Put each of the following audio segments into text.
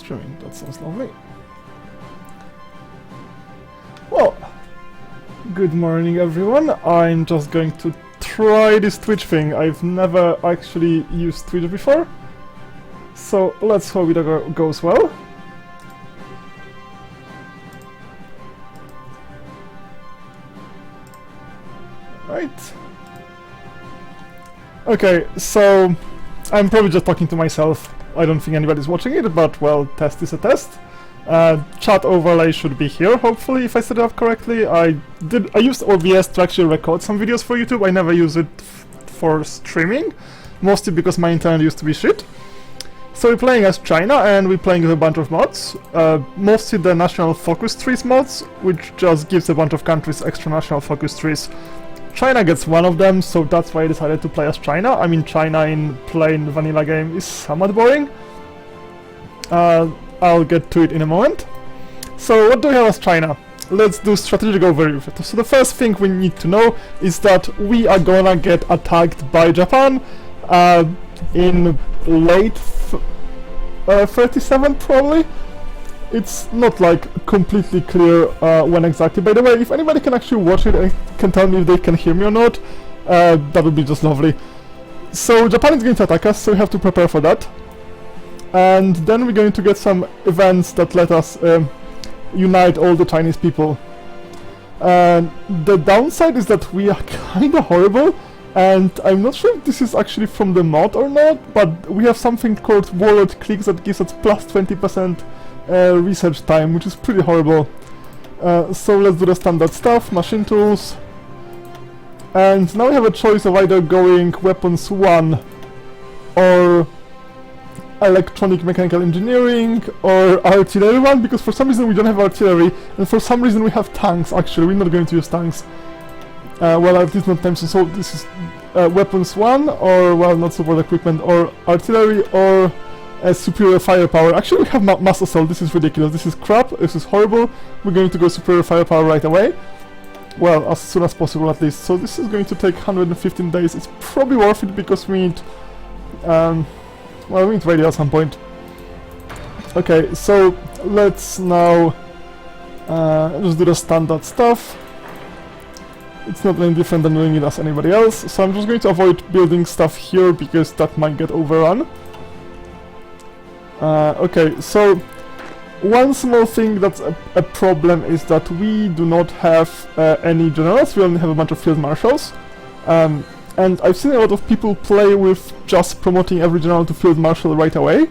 streaming. That sounds lovely. Well, good morning everyone. I'm just going to try this Twitch thing. I've never actually used Twitch before, so let's hope it goes well. Right. Okay, so I'm probably just talking to myself. I don't think anybody's watching it, but well, test is a test. Chat overlay should be here, hopefully, if I set it up correctly. I used OBS to actually record some videos for YouTube. I never use it for streaming, mostly because my internet used to be shit. So we're playing as China, and we're playing with a bunch of mods. Mostly the national focus trees mods, which just gives a bunch of countries extra national focus trees. China gets one of them, so that's why I decided to play as China. I mean, China in plain vanilla game is somewhat boring. I'll get to it in a moment. So what do we have as China? Let's do strategic overview. So the first thing we need to know is that we are gonna get attacked by Japan in late 37 probably. It's not like completely clear when exactly. By the way, if anybody can actually watch it and can tell me if they can hear me or not, that would be just lovely. So Japan is going to attack us, so we have to prepare for that. And then we're going to get some events that let us unite all the Chinese people. The downside is that we are kinda horrible, and I'm not sure if this is actually from the mod or not, but we have something called warlord clicks that gives us plus 20% research time, which is pretty horrible. So let's do the standard stuff, machine tools. And now we have a choice of either going weapons 1 or electronic mechanical engineering or artillery 1, because for some reason we don't have artillery, and for some reason we have tanks. Actually, we're not going to use tanks. Well, at least not time, so this is weapons 1, or, well, not support equipment, or artillery, or superior firepower. Actually, we have mass assault. This is ridiculous. This is crap. This is horrible. We're going to go superior firepower right away. Well, as soon as possible at least. So this is going to take 115 days. It's probably worth it because we need... well, we need radio at some point. Okay, so let's now just do the standard stuff. It's not any different than doing it as anybody else. So I'm just going to avoid building stuff here because that might get overrun. Okay, so one small thing that's a problem is that we do not have any generals. We only have a bunch of field marshals. And I've seen a lot of people play with just promoting every general to field marshal right away.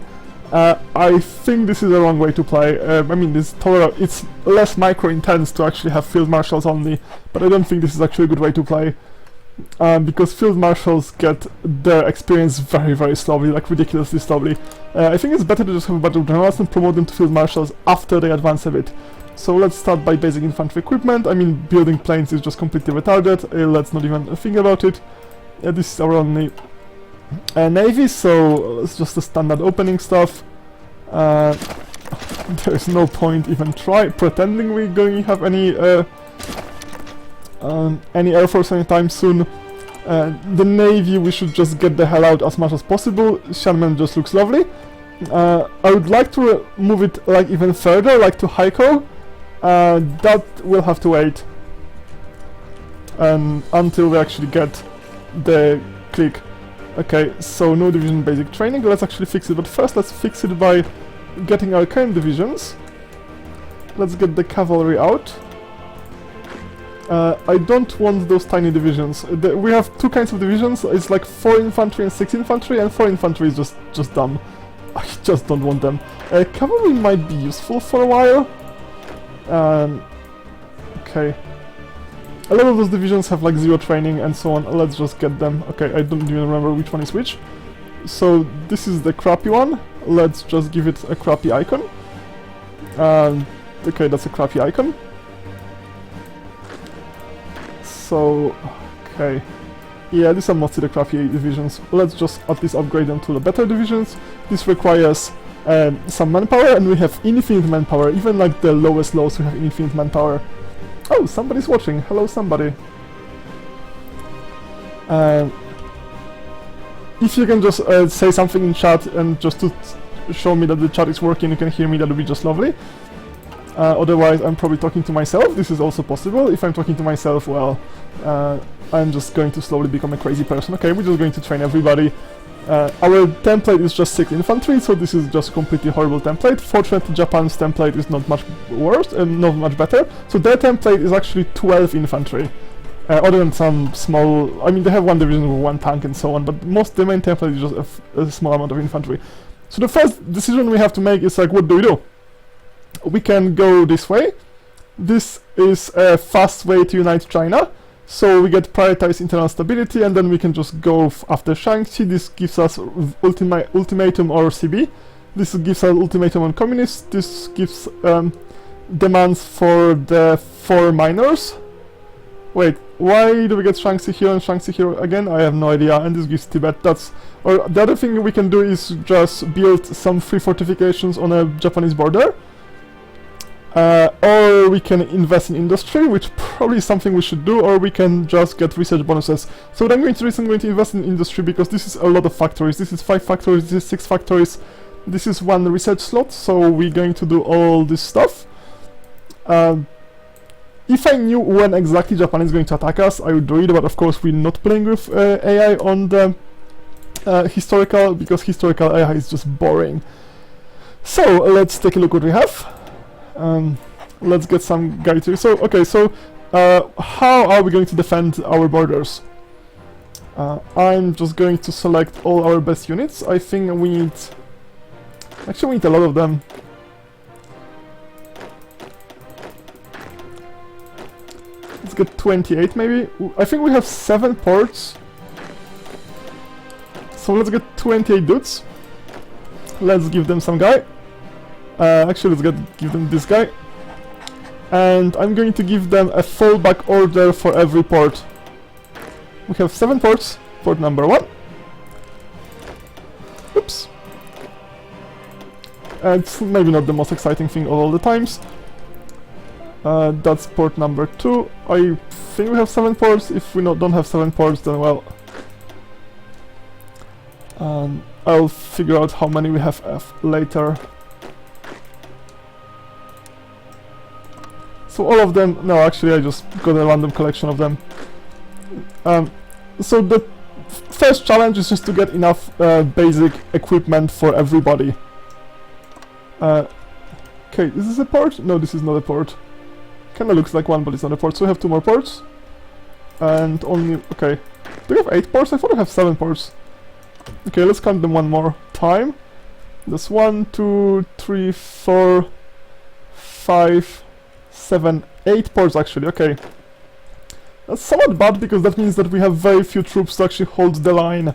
I think this is the wrong way to play. I mean, it's less micro-intense to actually have field marshals only, but I don't think this is actually a good way to play. Because field marshals get their experience very, very slowly, like ridiculously slowly. I think it's better to just have a bunch of generals and promote them to field marshals after they advance a bit. So let's start by basic infantry equipment. I mean, building planes is just completely retarded. Let's not even think about it. This is our only navy, so it's just the standard opening stuff. There's no point even pretending we're going to have any air force anytime soon. The navy, we should just get the hell out as much as possible. Xianmen just looks lovely. I would like to move it like even further, like to Haikou. That will have to wait until we actually get the click. Okay, so no division basic training. Let's actually fix it, but first let's fix it by getting our current divisions. Let's get the cavalry out. I don't want those tiny divisions. We have two kinds of divisions. It's like 4 infantry and 6 infantry, and 4 infantry is just dumb. I just don't want them. Cavalry might be useful for a while. Okay. A lot of those divisions have like 0 training and so on. Let's just get them. Okay, I don't even remember which one is which. So this is the crappy one. Let's just give it a crappy icon. Okay, that's a crappy icon. So, okay. Yeah, these are mostly the crappy divisions. Let's just at least upgrade them to the better divisions. This requires some manpower, and we have infinite manpower. Even like the lowest lows, we have infinite manpower. Oh, somebody's watching. Hello, somebody. If you can just say something in chat and just to show me that the chat is working, you can hear me, that would be just lovely. Otherwise, I'm probably talking to myself. This is also possible. If I'm talking to myself, well, I'm just going to slowly become a crazy person. Okay, we're just going to train everybody. Our template is just 6 infantry, so this is just a completely horrible template. Fortunately, Japan's template is not much worse and not much better. So their template is actually 12 infantry. Other than some small, I mean, they have one division with 1 tank and so on, but the main template is just a small amount of infantry. So the first decision we have to make is like, what do? We can go this way. This is a fast way to unite China. So we get prioritized internal stability, and then we can just go after Shaanxi. This gives us ultimatum or CB. This gives us ultimatum on communists. This gives demands for the 4 minors. Wait, why do we get Shaanxi here and Shaanxi here again? I have no idea. And this gives Tibet. Or the other thing we can do is just build some free fortifications on a Japanese border. Or we can invest in industry, which probably is something we should do, or we can just get research bonuses. So what I'm going to do is I'm going to invest in industry, because this is a lot of factories. This is 5 factories, this is 6 factories, this is 1 research slot, so we're going to do all this stuff. If I knew when exactly Japan is going to attack us, I would do it, but of course we're not playing with AI on the historical, because historical AI is just boring. So let's take a look what we have. Let's get some guide to. So okay, so how are we going to defend our borders? I'm just going to select all our best units. I think we need, actually we need a lot of them. Let's get 28 maybe. I think we have 7 ports, so let's get 28 dudes. Let's give them some guy. Actually, let's give them this guy. And I'm going to give them a fallback order for every port. We have 7 ports. Port number 1. Oops. It's maybe not the most exciting thing of all the times. That's port number 2. I think we have 7 ports. If we don't have 7 ports, then well... I'll figure out how many we have later. So all of them, no, actually I just got a random collection of them. So the first challenge is just to get enough basic equipment for everybody. Okay, is this a port? No, this is not a port. Kinda looks like one, but it's not a port, so we have 2 more ports. And only, okay. Do we have 8 ports? I thought we have 7 ports. Okay, let's count them one more time. There's 1, 2, 3, 4, 5, 7, 8 ports actually, okay. That's somewhat bad, because that means that we have very few troops to actually hold the line.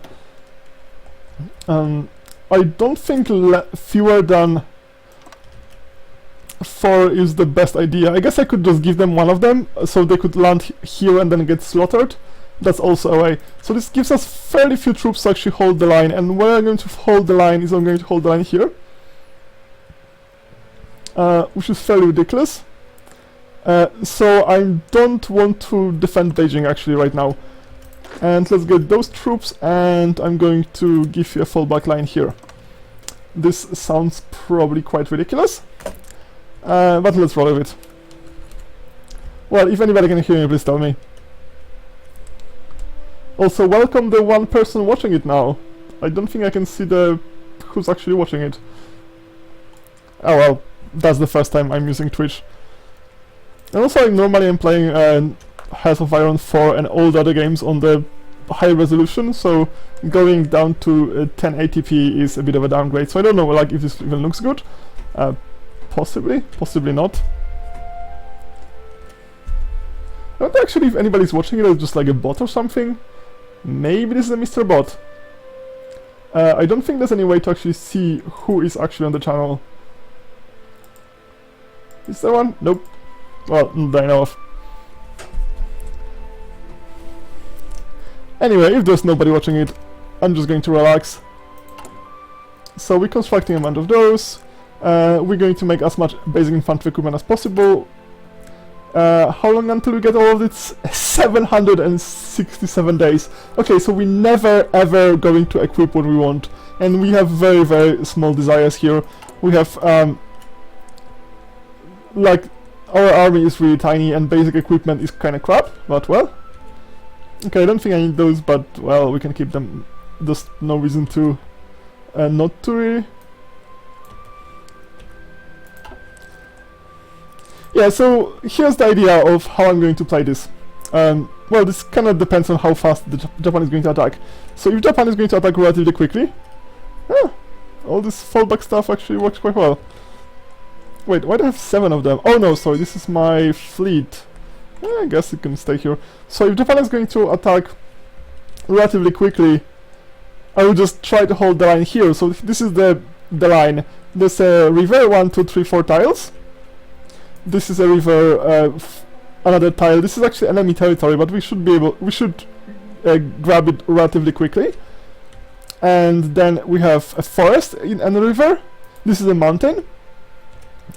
I don't think fewer than 4 is the best idea. I guess I could just give them one of them, so they could land here and then get slaughtered. That's also a way. So this gives us fairly few troops to actually hold the line, and where I'm going to hold the line is I'm going to hold the line here. Which is fairly ridiculous. So I don't want to defend Beijing actually right now. And let's get those troops, and I'm going to give you a fallback line here. This sounds probably quite ridiculous, but let's roll with it. Well, if anybody can hear me, please tell me. Also, welcome the 1 person watching it now. I don't think I can see who's actually watching it. Oh well, that's the first time I'm using Twitch. And also, normally I'm playing Hearts of Iron 4 and all the other games on the high resolution, so going down to 1080p is a bit of a downgrade. So I don't know, like, if this even looks good. Possibly, possibly not. I don't know actually if anybody's watching it as just like a bot or something. Maybe this is a Mr. Bot. I don't think there's any way to actually see who is actually on the channel. Is there one? Nope. Well, that I know of. Anyway, if there's nobody watching it, I'm just going to relax. So we're constructing a bunch of those. We're going to make as much basic infantry equipment as possible. How long until we get all of it? 767 days. Okay, so we never ever going to equip what we want, and we have very very small desires here. We have like our army is really tiny and basic equipment is kind of crap, but well. Okay, I don't think I need those, but well, we can keep them. There's no reason to not to really. Yeah, so here's the idea of how I'm going to play this. Well, this kind of depends on how fast Japan is going to attack. So if Japan is going to attack relatively quickly, all this fallback stuff actually works quite well. Wait, why do I have 7 of them? Oh no, sorry, this is my fleet. I guess it can stay here. So if Japan is going to attack relatively quickly, I will just try to hold the line here. So this is the line. There's a river, 1, 2, 3, 4 tiles. This is a river, another tile. This is actually enemy territory, but we should grab it relatively quickly. And then we have a forest and a river. This is a mountain.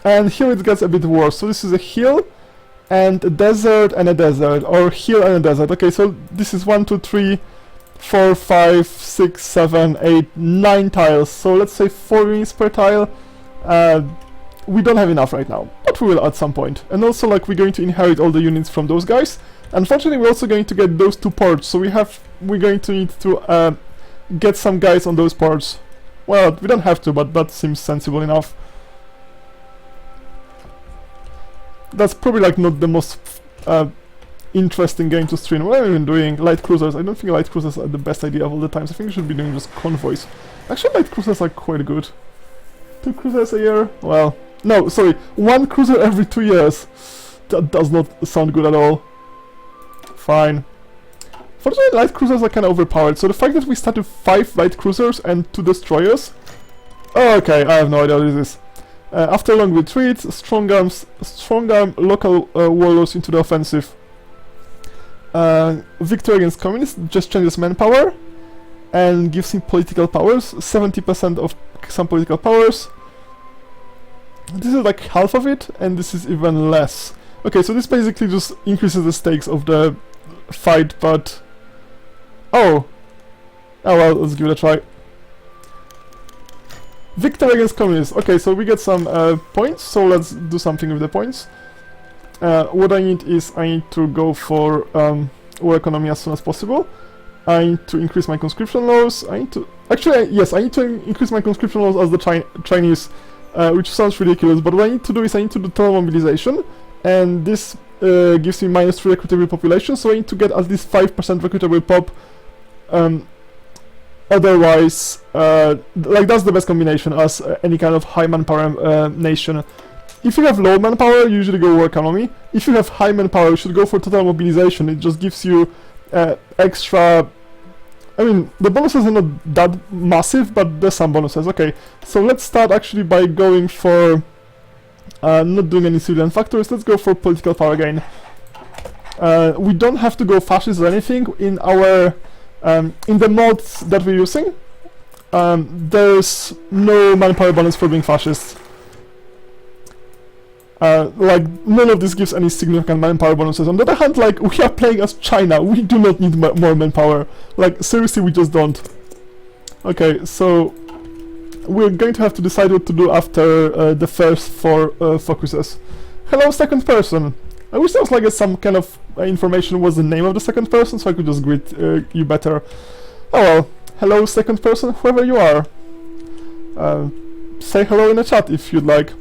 And here it gets a bit worse. So this is a hill and a desert, or hill and a desert. Okay, so this is 1, 2, 3, 4, 5, 6, 7, 8, 9 tiles. So let's say 4 units per tile. We don't have enough right now, but we will at some point. And also, like, we're going to inherit all the units from those guys. Unfortunately, we're also going to get those 2 ports, so we're going to need to get some guys on those ports. Well, we don't have to, but that seems sensible enough. That's probably like not the most interesting game to stream. What am I even doing? Light cruisers. I don't think light cruisers are the best idea of all the times. I think we should be doing just convoys. Actually, light cruisers are quite good. 2 cruisers a year? Well, no, sorry, 1 cruiser every 2 years. That does not sound good at all. Fine. Fortunately, light cruisers are kind of overpowered, so the fact that we started 5 light cruisers and 2 destroyers... Oh, okay, I have no idea what this is. After a long retreat, strong arm local warlords into the offensive. Victory against communists just changes manpower and gives him political powers, 70% of some political powers. This is like half of it, and this is even less. Okay, so this basically just increases the stakes of the fight, but... Oh well, let's give it a try. Victory against communists. Okay, so we get some points, so let's do something with the points. What I need is, I need to go for war economy as soon as possible. I need to increase my conscription laws. I need to... Actually, yes, I need to increase my conscription laws as the Chinese, which sounds ridiculous, but what I need to do is I need to do total mobilization, and this gives me -3 recruitable population, so I need to get at least 5% recruitable pop. Otherwise, like, that's the best combination as any kind of high manpower nation. If you have low manpower, you usually go war economy. If you have high manpower, you should go for total mobilization. It just gives you extra... I mean, the bonuses are not that massive, but there's some bonuses. Okay, so let's start actually by going for... not doing any civilian factories, let's go for political power again. We don't have to go fascist or anything. In our... in the mods that we're using, there's no manpower bonus for being fascist. Like, none of this gives any significant manpower bonuses. On the other hand, like, we are playing as China, we do not need more manpower. Like, seriously, we just don't. Okay, so we're going to have to decide what to do after the first 4 focuses. Hello, second person. I wish there was like some kind of information was the name of the second person, so I could just greet you better. Oh well, hello second person, whoever you are. Say hello in the chat if you'd like.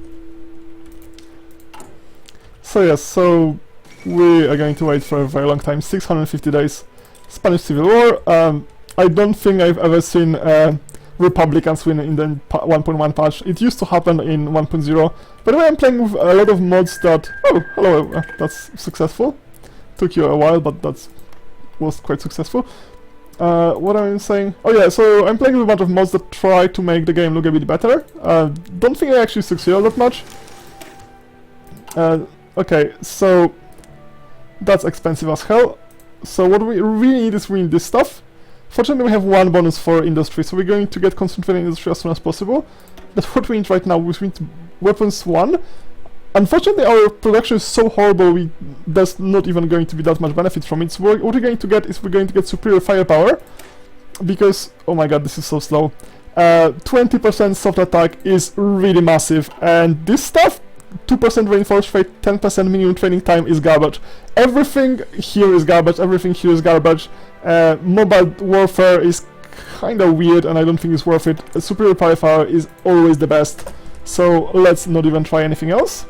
So yes, so we are going to wait for a very long time, 650 days. Spanish Civil War. I don't think I've ever seen Republicans win in the 1.1 patch. It used to happen in 1.0. By the way, I'm playing with a lot of mods that... Oh, hello, that's successful. Took you a while, but that was quite successful. What am I saying? Oh yeah, so I'm playing with a bunch of mods that try to make the game look a bit better. Don't think I actually succeeded that much. Okay, so that's expensive as hell. So what we really need is we need this stuff. Fortunately, we have 1 bonus for industry, so we're going to get concentrated industry as soon as possible. That's what we need right now. We need weapons 1. Unfortunately, our production is so horrible, we there's not even going to be that much benefit from it. So what we're going to get is we're going to get superior firepower, because, oh my god, this is so slow. 20% soft attack is really massive, and this stuff, 2% reinforced rate, 10% minimum training time, is garbage. Everything here is garbage, everything here is garbage. Mobile warfare is kinda weird, and I don't think it's worth it. Superior firepower is always the best, so let's not even try anything else.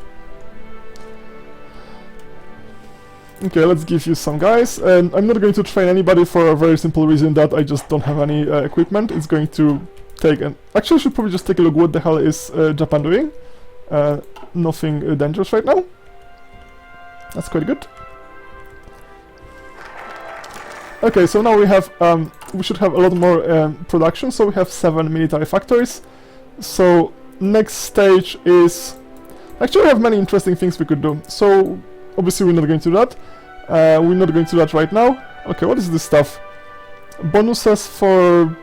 Okay, let's give you some guys, and I'm not going to train anybody for a very simple reason that I just don't have any equipment. It's going to take an... Actually, I should probably just take a look what the hell is Japan doing. Nothing dangerous right now. That's quite good. Okay, so now we have, we should have a lot more production, so we have 7 military factories. So, next stage is... Actually, we have many interesting things we could do. So, obviously we're not going to do that. We're not going to do that right now. Okay, what is this stuff? Bonuses for...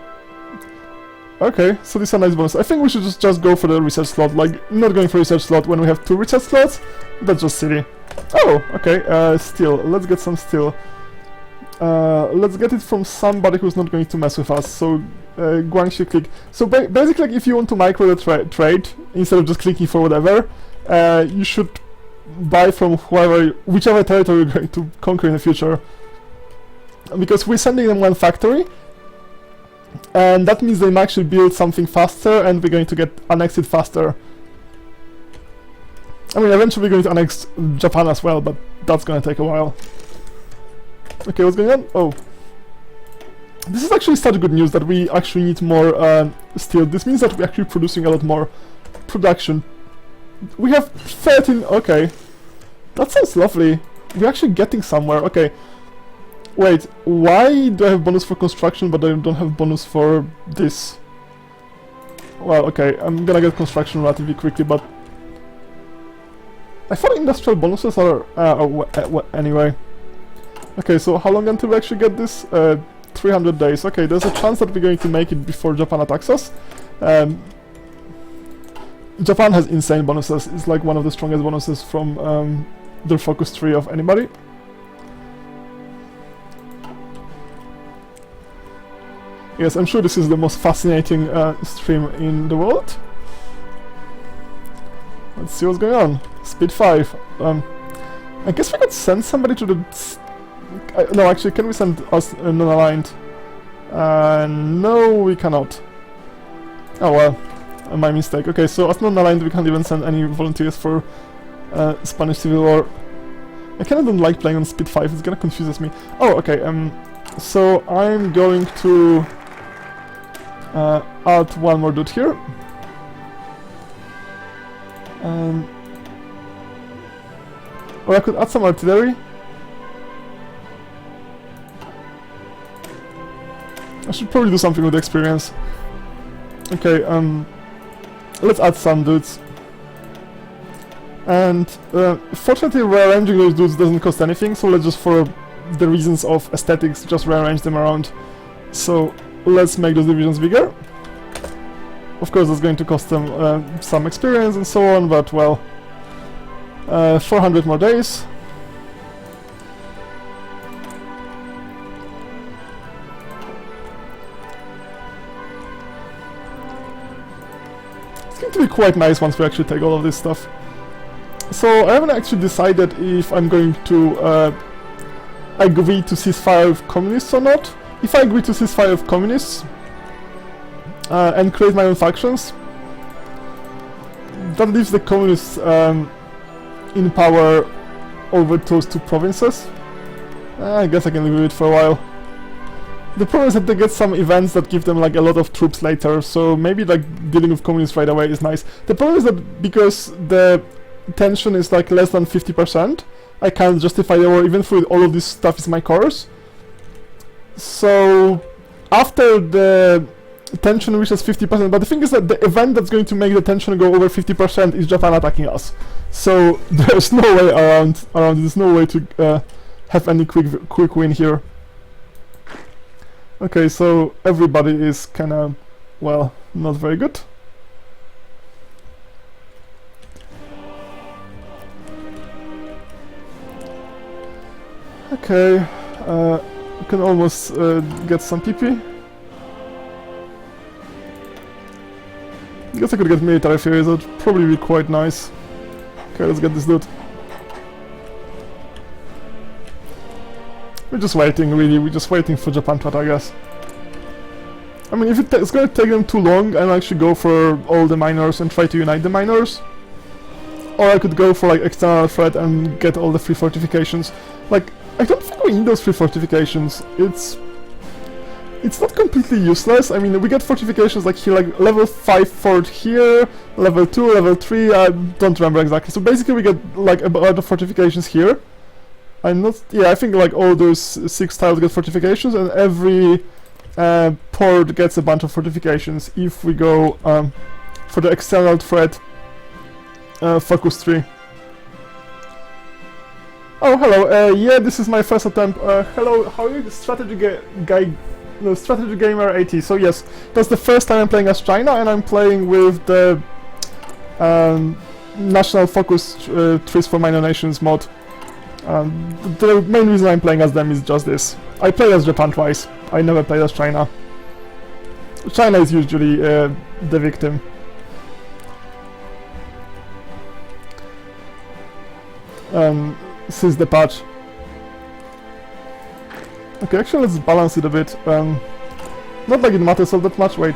Okay, so these are nice bonuses. I think we should just go for the research slot. Like, not going for research slot when we have 2 research slots. That's just silly. Oh, okay, steel. Let's get some steel. Let's get it from somebody who's not going to mess with us. So, Guangxi click. So basically, like, if you want to micro the trade, instead of just clicking for whatever, you should buy from whichever territory you're going to conquer in the future. Because we're sending them one factory, and that means they might actually build something faster, and we're going to get annexed faster. I mean, eventually we're going to annex Japan as well, but that's gonna take a while. Okay, what's going on? Oh. This is actually such good news that we actually need more steel. This means that we're actually producing a lot more production. We have 13... Okay. That sounds lovely. We're actually getting somewhere. Okay. Wait, why do I have bonus for construction but I don't have bonus for this? Well, okay, I'm gonna get construction relatively quickly, but... I thought industrial bonuses are... anyway. Okay, so how long until we actually get this? 300 days. Okay, there's a chance that we're going to make it before Japan attacks us. Japan has insane bonuses. It's like one of the strongest bonuses from their focus tree of anybody. Yes, I'm sure this is the most fascinating stream in the world. Let's see what's going on. Speed 5. I guess we could send somebody to the... no, actually, can we send us non-aligned? No, we cannot. Oh well, my mistake. Okay, so as non-aligned, we can't even send any volunteers for Spanish Civil War. I kinda don't like playing on speed 5, it's gonna confuse me. Oh, okay, so I'm going to add one more dude here. Or I could add some artillery. I should probably do something with the experience. Okay, let's add some dudes. And fortunately, rearranging those dudes doesn't cost anything, so let's just, for the reasons of aesthetics, just rearrange them around. So let's make those divisions bigger. Of course, that's going to cost them some experience and so on, but well, 400 more days. It's going to be quite nice once we actually take all of this stuff. So I haven't actually decided if I'm going to agree to ceasefire with communists or not. If I agree to ceasefire with communists and create my own factions, that leaves the communists in power over those 2 provinces. I guess I can live with it for a while. The problem is that they get some events that give them like a lot of troops later, so maybe like dealing with communists right away is nice. The problem is that because the tension is like less than 50%, I can't justify the war even though all of this stuff is my cores. So after the tension reaches 50%, but the thing is that the event that's going to make the tension go over 50% is Japan attacking us. So there's no way around there's no way to have any quick win here. Okay, so everybody is kinda, well, not very good. Okay, we can almost get some PP. Guess I could get military furies, that would probably be quite nice. Okay, let's get this dude. We're just waiting, really, we're just waiting for Japan to attack us. I mean, if it's gonna take them too long, I'll actually go for all the miners and try to unite the miners. Or I could go for like external threat and get all the free fortifications. Like, I don't think we need those free fortifications. It's not completely useless. I mean, we get fortifications like here, like level 5 fort here, level 2, level 3, I don't remember exactly. So basically we get like a lot of fortifications here. I'm not, yeah, I think like all those 6 tiles get fortifications, and every port gets a bunch of fortifications if we go for the external threat focus tree. Oh, hello, yeah, this is my first attempt. Hello, how are you? Strategy guy. No, Strategy Gamer 80. So yes, that's the first time I'm playing as China, and I'm playing with the National Focus Trees for Minor Nations mod. The main reason I'm playing as them is just this. I played as Japan twice. I never played as China. China is usually the victim. Since the patch. Okay, actually let's balance it a bit. Not like it matters all that much, wait.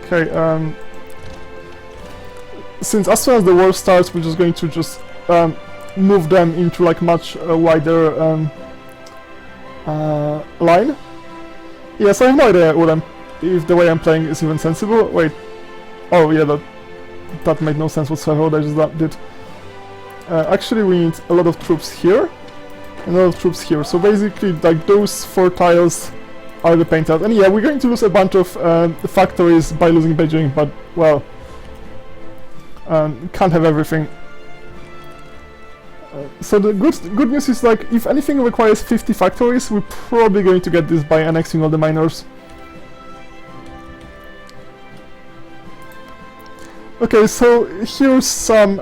Okay, since as soon as the war starts, we're just going to just move them into like much wider line. Yes, I have no idea if the way I'm playing is even sensible. Wait. Oh yeah, that made no sense whatsoever what I just did. Actually we need a lot of troops here. And a lot of troops here, so basically like those 4 tiles are the paint tiles. And yeah, we're going to lose a bunch of factories by losing Beijing, but well, can't have everything. So the good news is like if anything requires 50 factories, we're probably going to get this by annexing all the miners. Okay, so here's some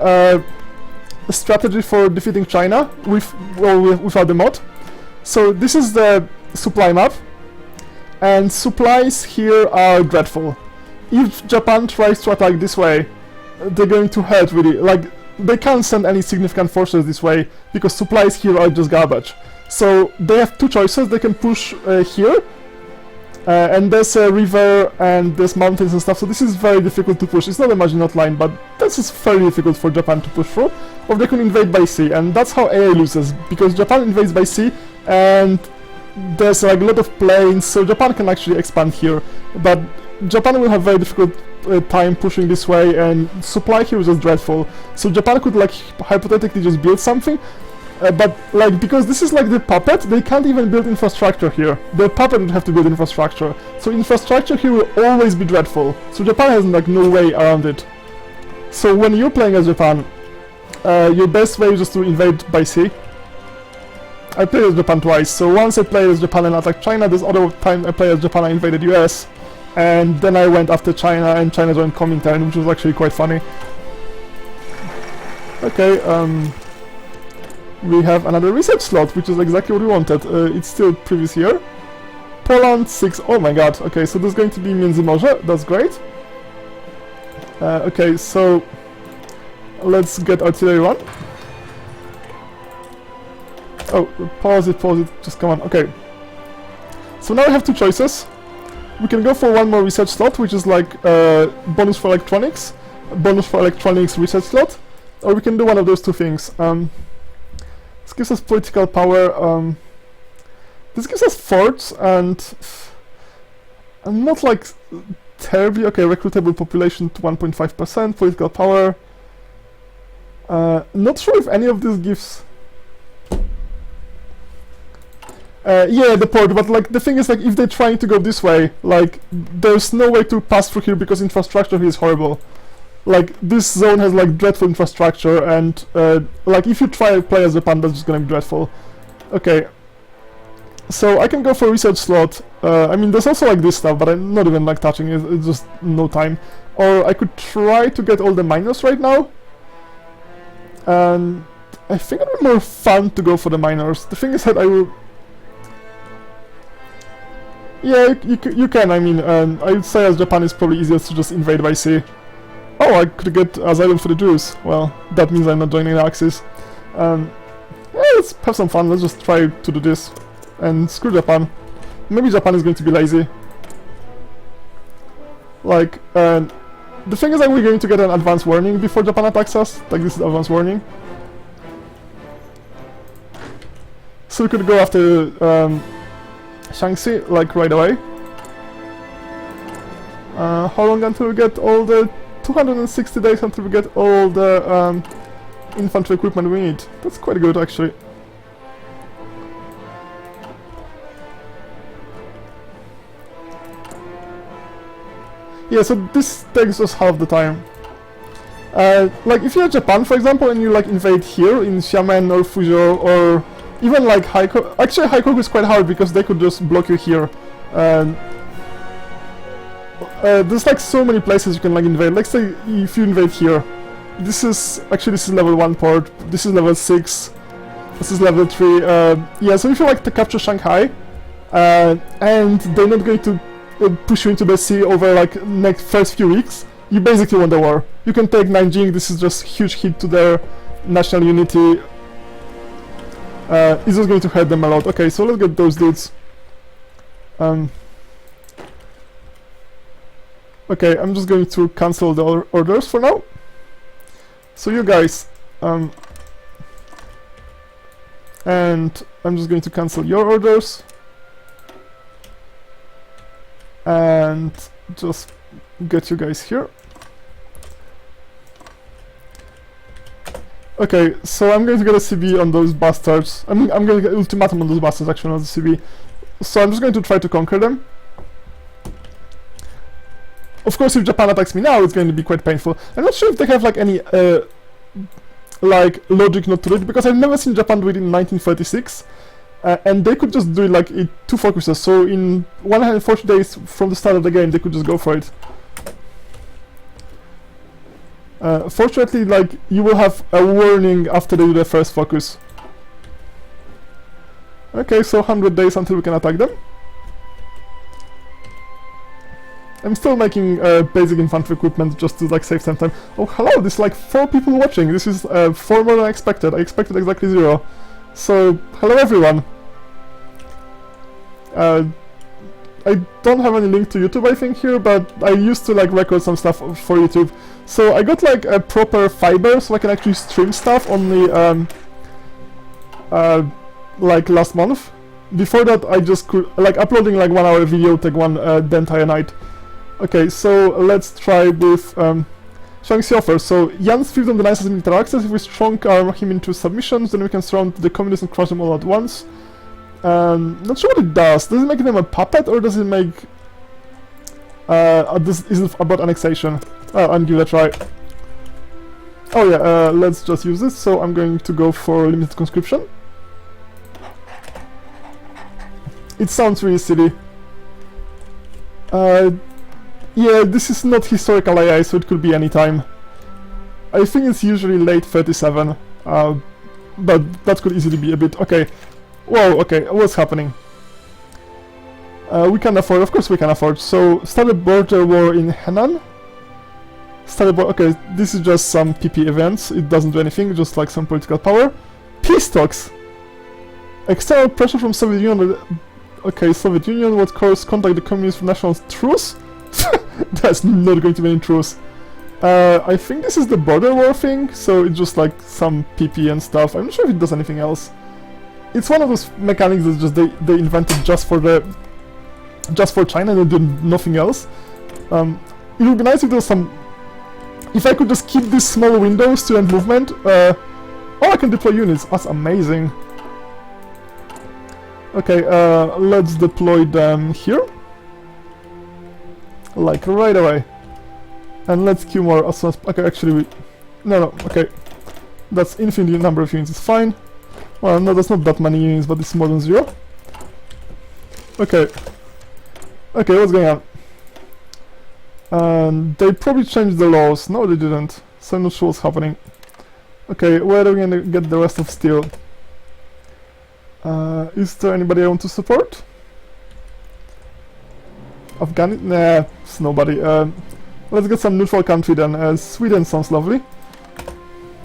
strategy for defeating China without the mod. So this is the supply map, and supplies here are dreadful. If Japan tries to attack this way, they're going to hurt really. Like, they can't send any significant forces this way because supplies here are just garbage. So they have 2 choices. They can push here, and there's a river and there's mountains and stuff, so this is very difficult to push. It's not a Maginot line, but this is very difficult for Japan to push through. Or they can invade by sea, and that's how AA loses, because Japan invades by sea, and there's like a lot of plains, so Japan can actually expand here. But Japan will have very difficult time pushing this way, and supply here is just dreadful. So Japan could like hypothetically just build something, but like because this is like the puppet, they can't even build infrastructure here. The puppet would have to build infrastructure. So infrastructure here will always be dreadful. So Japan has like no way around it. So when you're playing as Japan, your best way is just to invade by sea. I played as Japan twice. So once I played as Japan and attacked China, this other time I played as Japan and invaded US. And then I went after China, and China joined Comintern, which was actually quite funny. Okay, we have another research slot, which is exactly what we wanted. It's still previous year. Poland 6, oh my god, okay, so there's going to be Międzymorze, that's great. Okay, so let's get artillery 1. Oh, pause it, just come on, okay. So now I have 2 choices. We can go for 1 more research slot, which is like bonus for electronics research slot, or we can do one of those 2 things. This gives us political power. This gives us forts, and not like terribly. Okay, recruitable population to 1.5%, political power. Not sure if any of this gives. Yeah, the port, but like the thing is, like if they're trying to go this way, like there's no way to pass through here because infrastructure here is horrible. Like this zone has like dreadful infrastructure, and like if you try to play as Japan, that's just gonna be dreadful. Okay, so I can go for a research slot. I mean, there's also like this stuff, but I'm not even like touching it. It's just no time. Or I could try to get all the miners right now. And I think it would be more fun to go for the minors. The thing is that I will... Yeah, you can, I mean, I would say as Japan is probably easiest to just invade by sea. Oh, I could get asylum for the Jews. Well, that means I'm not joining the Axis. Yeah, let's have some fun, let's just try to do this. And screw Japan. Maybe Japan is going to be lazy. Like, the thing is that we're going to get an advance warning before Japan attacks us. Like, this is advance warning. So we could go after Shaanxi, like, right away. How long until we get all the... 260 days until we get all the infantry equipment we need. That's quite good, actually. Yeah, so this takes us half the time. Like, if you're Japan, for example, and you, like, invade here in Xiamen or Fuzhou, or even, like, Haikoku... Actually, Haikoku is quite hard, because they could just block you here. There's, like, so many places you can, like, invade. Let's say if you invade here. This is... Actually, this is level 1 port. This is level 6. This is level 3. Yeah, so if you, like, to capture Shanghai, and they're not going to push you into the sea over like first few weeks, you basically won the war. You can take Nanjing, this is just huge hit to their national unity. It's just going to hurt them a lot. Okay, so let's get those dudes. Okay, I'm just going to cancel the orders for now. So you guys, and I'm just going to cancel your orders. And just get you guys here. Okay, so I'm going to get a CB on those bastards. I'm going to get ultimatum on those bastards, actually, not a CB. So I'm just going to try to conquer them. Of course, if Japan attacks me now, it's going to be quite painful. I'm not sure if they have like any like logic not to do it, because I've never seen Japan do it in 1936. And they could just do it like in 2 focuses, so in 140 days from the start of the game they could just go for it. Fortunately, like, you will have a warning after they do the first focus. Okay, so 100 days until we can attack them. I'm still making basic infantry equipment just to like save some time. Oh hello, there's like 4 people watching, this is 4 more than I expected. I expected exactly 0. So, hello everyone! I don't have any link to YouTube, I think, here, but I used to, like, record some stuff for YouTube. So I got, like, a proper fiber, so I can actually stream stuff only, like, last month. Before that, I just could, like, uploading, like, 1 hour video take the entire night. Okay, so let's try with, Shaanxi offer. So, Jan's freedom denies us military access. If we strong arm him into submissions, then we can surround the communists and crush them all at once. Not sure what it does. Does it make them a puppet, or does it make... this isn't about annexation. I'll give it a try. Oh yeah, let's just use this. So I'm going to go for limited conscription. It sounds really silly. Yeah, this is not historical AI, so it could be any time. I think it's usually late 37, but that could easily be a bit... Okay. Whoa, okay, what's happening? We can afford, of course we can afford. So, start a border war in Henan. Okay, this is just some PP events, it doesn't do anything, just like some political power. Peace talks! External pressure from Soviet Union... Okay, Soviet Union, what course contact the communists for national truce? That's not going to be any truce. I think this is the border war thing, so it's just like some PP and stuff. I'm not sure if it does anything else. It's one of those mechanics that just they invented just for China and they did nothing else. It would be nice if there was some... If I could just keep these small windows to end movement. Oh, I can deploy units. That's amazing. Okay, let's deploy them here. Like right away. And let's queue more as soon as... Okay, actually we... No, okay. That's infinite number of units, it's fine. Well, no, that's not that many units, but it's more than 0. Okay. Okay, what's going on? They probably changed the laws. No, they didn't. So I'm not sure what's happening. Okay, where are we gonna get the rest of steel? Is there anybody I want to support? Afghanistan? Nah, it's nobody. Let's get some neutral country then. Sweden sounds lovely.